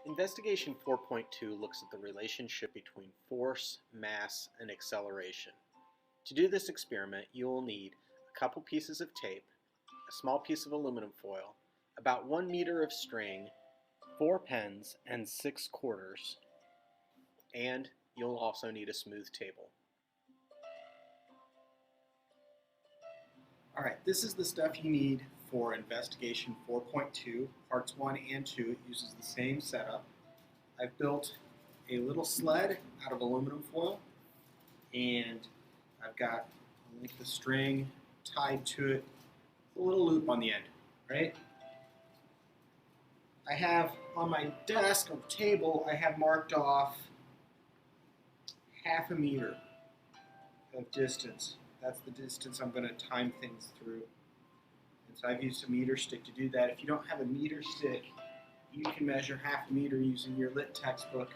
Investigation 4.2 looks at the relationship between force, mass, and acceleration. To do this experiment, you will need a couple pieces of tape, a small piece of aluminum foil, about 1 meter of string, 4 pens, and 6 quarters, and you'll also need a smooth table. Alright, this is the stuff you need for Investigation 4.2, Parts 1 and 2. It uses the same setup. I've built a little sled out of aluminum foil, and I've got a length of string tied to it, a little loop on the end, right? I have on my desk or table, I have marked off 1/2 meter of distance. That's the distance I'm going to time things through. And so I've used a meter stick to do that. If you don't have a meter stick, you can measure 1/2 meter using your lit textbook.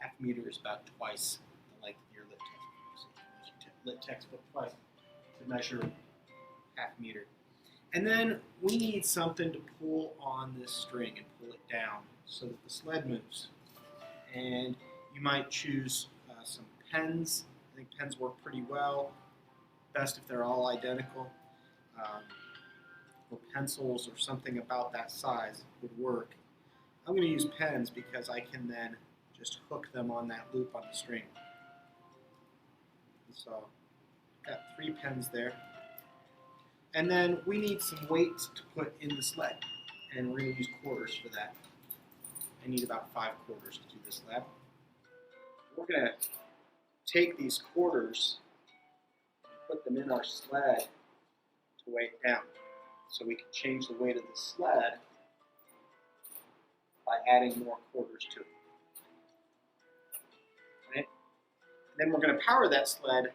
1/2 meter is about twice the length of your lit textbook. So you can use your lit textbook twice to measure 1/2 meter. And then we need something to pull on this string and pull it down so that the sled moves. And you might choose some pens. I think pens work pretty well. Best if they're all identical. Or pencils or something about that size would work. I'm going to use pens because I can then just hook them on that loop on the string. And so I've got 3 pens there. And then we need some weights to put in the sled. And we're going to use quarters for that. I need about 5 quarters to do this lab. We're going to take these quarters and put them in our sled to weigh it down. So we can change the weight of the sled by adding more quarters to it. Okay? And then we're going to power that sled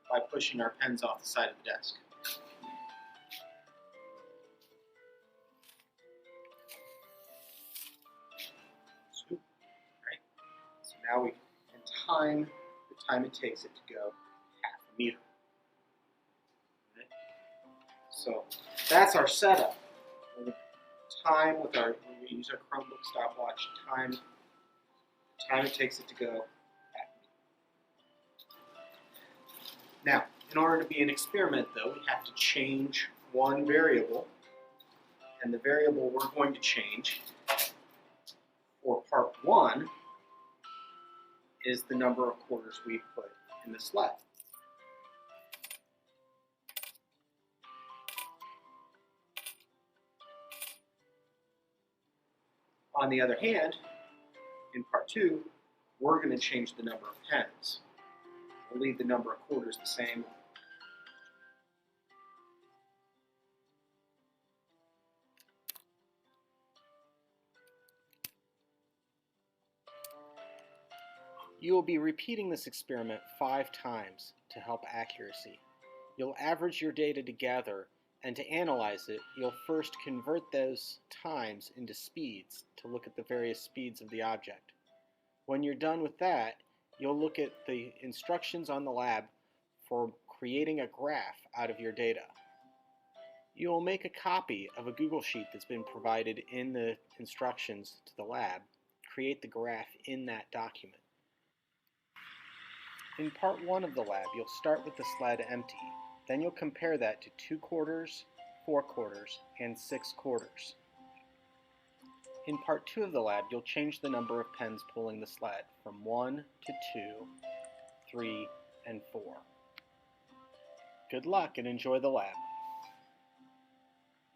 by pushing our pens off the side of the desk. Right? So now we can time the time it takes it to go 1/2 meter. Okay? So that's our setup. We're going to time with our, we're going to use our Chromebook stopwatch, time it takes it to go 1/2 meter. Now, in order to be an experiment though, we have to change one variable, and the variable we're going to change for part 1 is the number of quarters we put in the sled. On the other hand, in part 2, we're going to change the number of pens. We'll leave the number of quarters the same. You will be repeating this experiment 5 times to help accuracy. You'll average your data together, and to analyze it, you'll first convert those times into speeds to look at the various speeds of the object. When you're done with that, you'll look at the instructions on the lab for creating a graph out of your data. You will make a copy of a Google Sheet that's been provided in the instructions to the lab, create the graph in that document. In part 1 of the lab, you'll start with the sled empty. Then you'll compare that to 2 quarters, 4 quarters, and 6 quarters. In part 2 of the lab, you'll change the number of pens pulling the sled from 1 to 2, 3, and 4. Good luck and enjoy the lab.